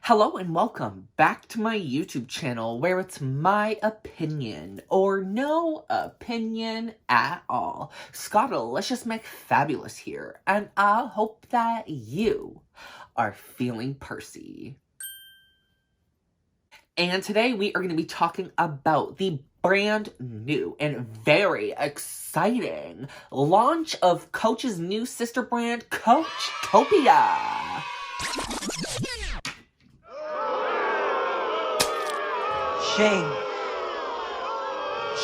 Hello and welcome back to my YouTube channel where it's my opinion or no opinion at all. Scottalicious McFabulous here, and I hope that you are feeling Percy. And today we are going to be talking about the brand new and very exciting launch of Coach's new sister brand, Coachtopia. Shame.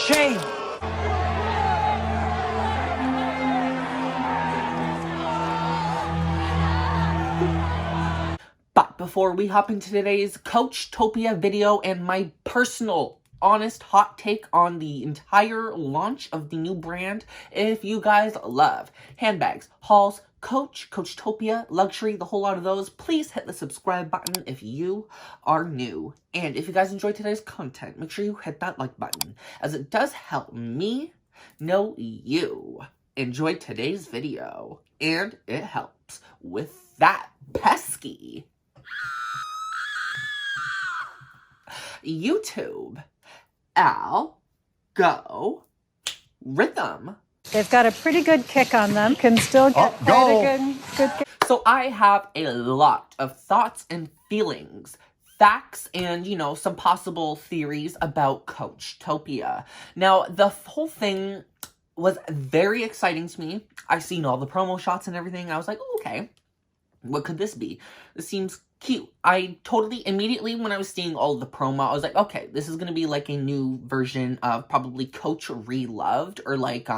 Shame. But before we hop into today's Coachtopia video and my personal, honest, hot take on the entire launch of the new brand, if you guys love handbags, hauls, Coachtopia, luxury, the whole lot of those, please hit the subscribe button if you are new. And if you guys enjoyed today's content, make sure you hit that like button, as it does help me know you enjoyed today's video, and it helps with that pesky YouTube algorithm. They've got a pretty good kick on them. Can still get quite a good kick. So I have a lot of thoughts and feelings, facts, and, some possible theories about Coachtopia. Now, the whole thing was very exciting to me. I seen all the promo shots and everything. I was like, oh, okay, what could this be? This seems cute. I totally, immediately when I was seeing all the promo, I was like, okay, this is going to be like a new version of probably Coach Reloved, or like,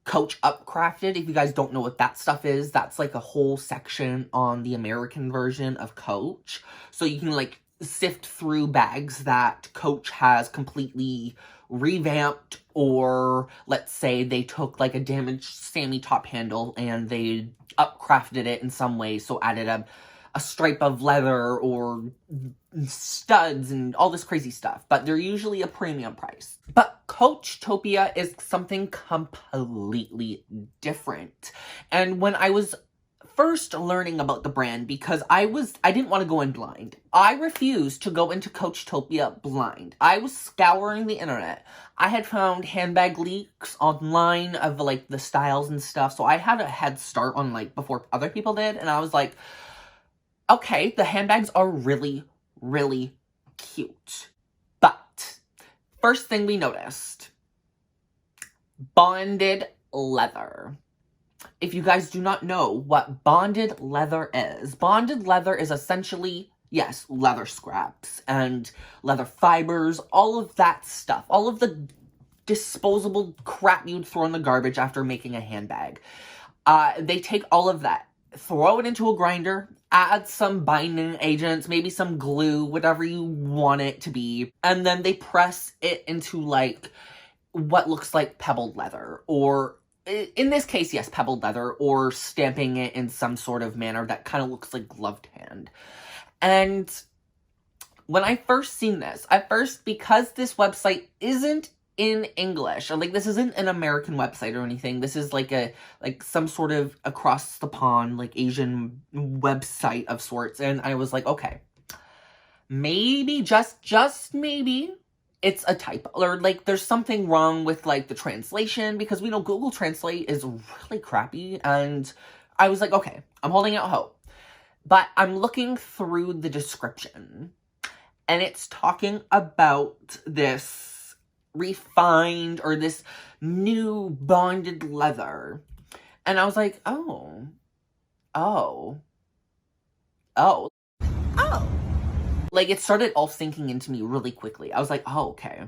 Coach Upcrafted. If you guys don't know what that stuff is, that's like a whole section on the American version of Coach. So you can like sift through bags that Coach has completely revamped, or let's say they took like a damaged Sammy top handle and they upcrafted it in some way, so added a stripe of leather or studs and all this crazy stuff, but they're usually a premium price. But Coachtopia is something completely different. And when I was first learning about the brand, because I didn't want to go in blind. I refused to go into Coachtopia blind. I was scouring the internet. I had found handbag leaks online of like the styles and stuff, so I had a head start on like before other people did, and I was like, okay, the handbags are really, really cute. But first thing we noticed, bonded leather. If you guys do not know what bonded leather is essentially, yes, leather scraps and leather fibers, all of that stuff, all of the disposable crap you'd throw in the garbage after making a handbag. They take all of that, throw it into a grinder, add some binding agents, maybe some glue, whatever you want it to be, and then they press it into like what looks like pebbled leather, or in this case, yes, pebbled leather, or stamping it in some sort of manner that kind of looks like gloved hand. And when I first seen this, because this website isn't in English, or like this isn't an American website or anything, this is like some sort of across the pond, like Asian website of sorts, and I was like, okay, maybe, just maybe, it's a typo, or like there's something wrong with like the translation, because we know Google Translate is really crappy, and I was like, okay, I'm holding out hope. But I'm looking through the description, and it's talking about this refined, or this new bonded leather, and I was like, oh. Like, it started all sinking into me really quickly. I was like, oh, okay.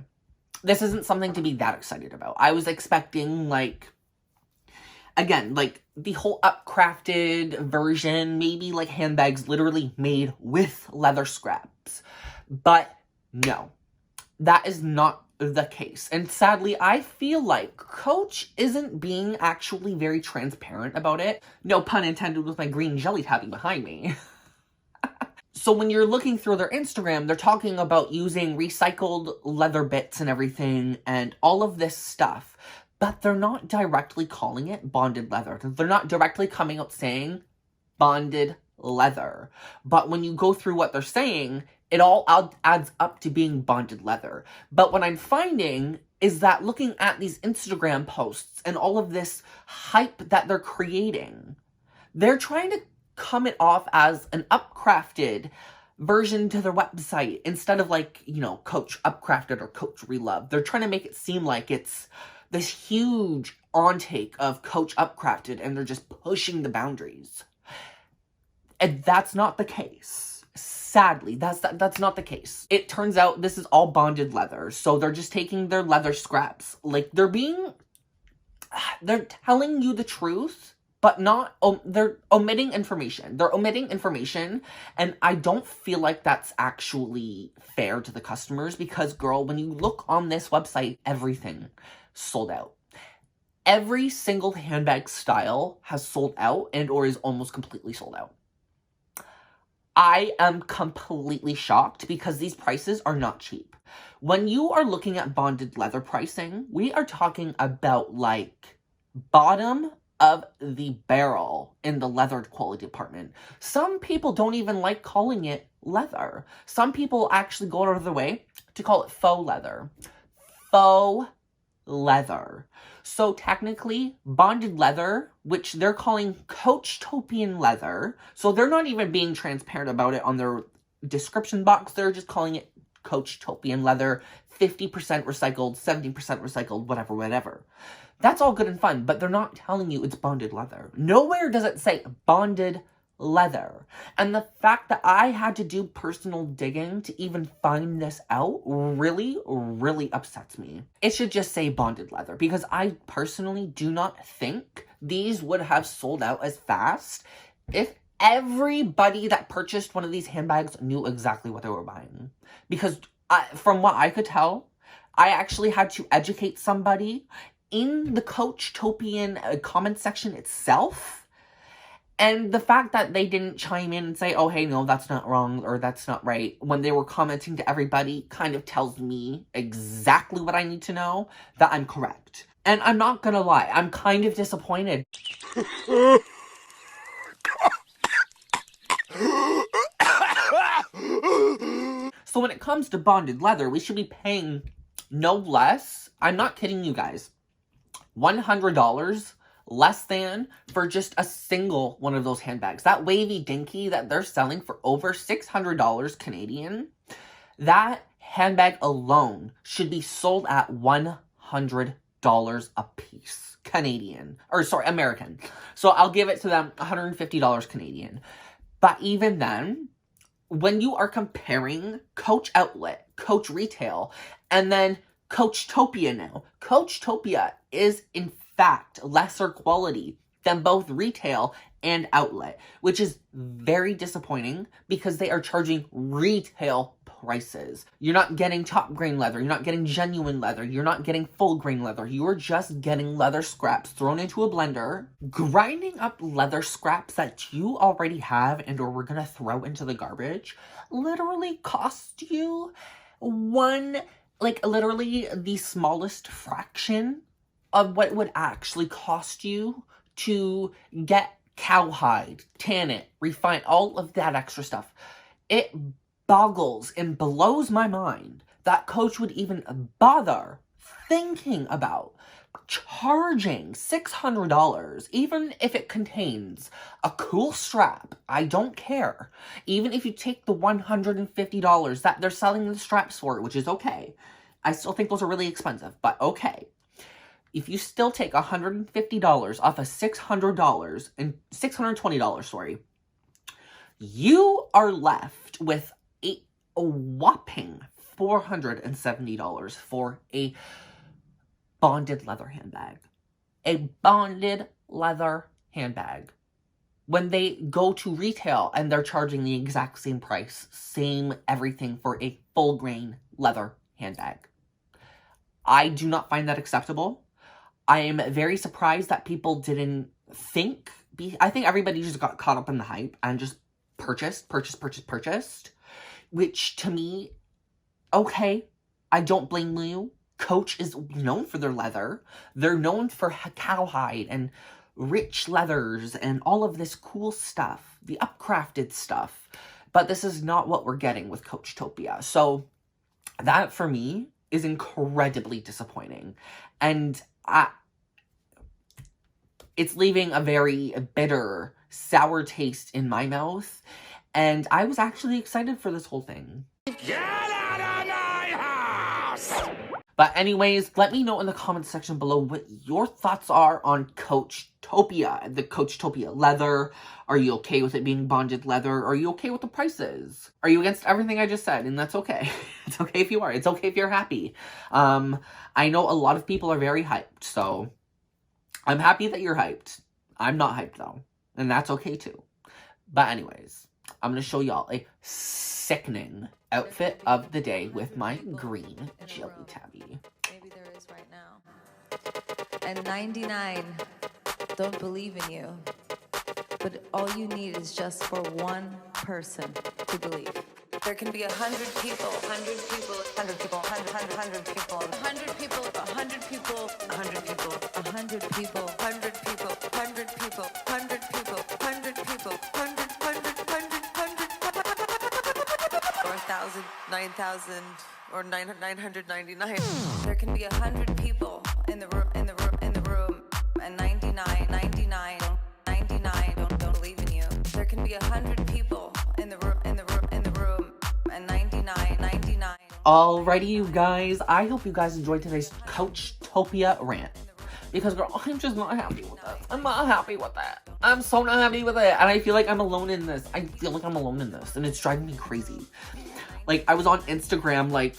This isn't something to be that excited about. I was expecting, like, again, like, the whole upcrafted version, maybe, like, handbags literally made with leather scraps. But, no. That is not the case. And sadly, I feel like Coach isn't being actually very transparent about it. No pun intended with my green jelly tabby behind me. So when you're looking through their Instagram, they're talking about using recycled leather bits and everything and all of this stuff, but they're not directly calling it bonded leather. They're not directly coming out saying bonded leather. But when you go through what they're saying, it all adds up to being bonded leather. But what I'm finding is that looking at these Instagram posts and all of this hype that they're creating, they're trying to come it off as an upcrafted version to their website instead of like, you know, Coach Upcrafted or Coach Reloved. They're trying to make it seem like it's this huge on-take of Coach Upcrafted and they're just pushing the boundaries. And that's not the case. Sadly, that's not the case. It turns out this is all bonded leather, so they're just taking their leather scraps. Like, they're telling you the truth, but not, they're omitting information. They're omitting information, and I don't feel like that's actually fair to the customers because, girl, when you look on this website, everything sold out. Every single handbag style has sold out and or is almost completely sold out. I am completely shocked because these prices are not cheap. When you are looking at bonded leather pricing, we are talking about like bottom of the barrel in the leather quality department. Some people don't even like calling it leather. Some people actually go out of their way to call it faux leather. Faux leather. So technically, bonded leather, which they're calling Coachtopian leather, so they're not even being transparent about it on their description box, they're just calling it Coachtopian leather, 50% recycled, 70% recycled, whatever. That's all good and fun, but they're not telling you it's bonded leather. Nowhere does it say bonded leather. And the fact that I had to do personal digging to even find this out really, really upsets me. It should just say bonded leather because I personally do not think these would have sold out as fast if everybody that purchased one of these handbags knew exactly what they were buying. Because from what I could tell, I actually had to educate somebody in the Coachtopian comment section itself. And the fact that they didn't chime in and say, oh, hey, no, that's not wrong or that's not right, when they were commenting to everybody kind of tells me exactly what I need to know, that I'm correct. And I'm not gonna lie, I'm kind of disappointed. So when it comes to bonded leather, we should be paying no less, I'm not kidding you guys, $100 less than for just a single one of those handbags. That wavy dinky that they're selling for over $600 Canadian, that handbag alone should be sold at $100 a piece Canadian. Or sorry, American. So I'll give it to them $150 Canadian. But even then, when you are comparing Coach Outlet, Coach Retail, and then Coachtopia now, Coachtopia is in fact lesser quality than both retail and outlet, which is very disappointing because they are charging retail prices. You're not getting top grain leather, you're not getting genuine leather, you're not getting full grain leather, you are just getting leather scraps thrown into a blender. Grinding up leather scraps that you already have and or we're gonna throw into the garbage literally cost you literally the smallest fraction of what it would actually cost you to get cowhide, tan it, refine, all of that extra stuff. It boggles and blows my mind that Coach would even bother thinking about charging $600, even if it contains a cool strap. I don't care. Even if you take the $150 that they're selling the straps for, which is okay. I still think those are really expensive, but okay. If you still take $150 off of $600 and $620, sorry, you are left with a whopping $470 for a bonded leather handbag. A bonded leather handbag. When they go to retail and they're charging the exact same price, same everything for a full grain leather handbag. I do not find that acceptable. I am very surprised that people didn't think. I think everybody just got caught up in the hype and just purchased. Which to me, okay, I don't blame you. Coach is known for their leather. They're known for cowhide and rich leathers and all of this cool stuff, the upcrafted stuff. But this is not what we're getting with Coachtopia. So that, for me, is incredibly disappointing. And it's leaving a very bitter, sour taste in my mouth. And I was actually excited for this whole thing. Get out of my house! But anyways, let me know in the comment section below what your thoughts are on Coachtopia, the Coachtopia leather. Are you okay with it being bonded leather? Are you okay with the prices? Are you against everything I just said? And that's okay. It's okay if you are. It's okay if you're happy. I know a lot of people are very hyped, so I'm happy that you're hyped. I'm not hyped though, and that's okay too. But anyways, I'm gonna show y'all a sickening outfit of the day with my green jelly tabby. Maybe there is right now. And 99 don't believe in you. But all you need is just for one person to believe. There can be 100 people, 100 people, 100 people, 100 people, 100 people, 100 people, 100 people, 100 people, 100 people, 100 people, 100 people, 100 people, 1,000, 9,000, or 999. There can be 100 people in the room, and 99 don't believe in you. There can be 100 people in the room, and 99. Alrighty, you guys. I hope you guys enjoyed today's Coachtopia rant. Because, girl, I'm just not happy with this. I'm not happy with that. I'm so not happy with it. And I feel like I'm alone in this. And it's driving me crazy. Like, I was on Instagram, like,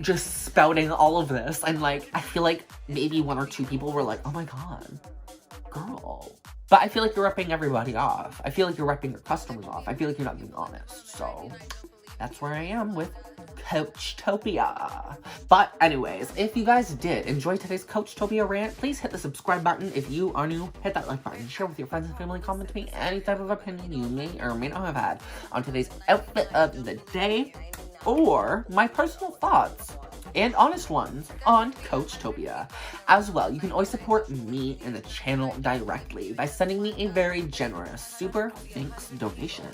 just spouting all of this. And, like, I feel like maybe 1 or 2 people were like, oh my god, girl. But I feel like you're ripping everybody off. I feel like you're ripping your customers off. I feel like you're not being honest. So, that's where I am with Coachtopia. But anyways, if you guys did enjoy today's Coachtopia rant, please hit the subscribe button. If you are new, hit that like button, share with your friends and family, comment to me any type of opinion you may or may not have had on today's outfit of the day, or my personal thoughts and honest ones on Coachtopia. As well, you can always support me and the channel directly by sending me a very generous super thanks donation.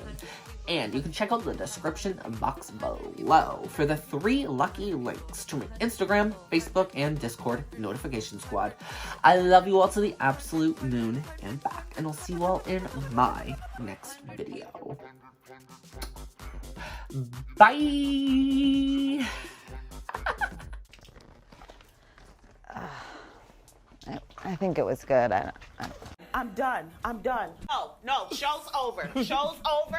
And you can check out the description box below for the 3 lucky links to my Instagram, Facebook, and Discord notification squad. I love you all to the absolute moon and back, and I'll see you all in my next video. Bye! I think it was good. I'm done. No, show's over. Show's over.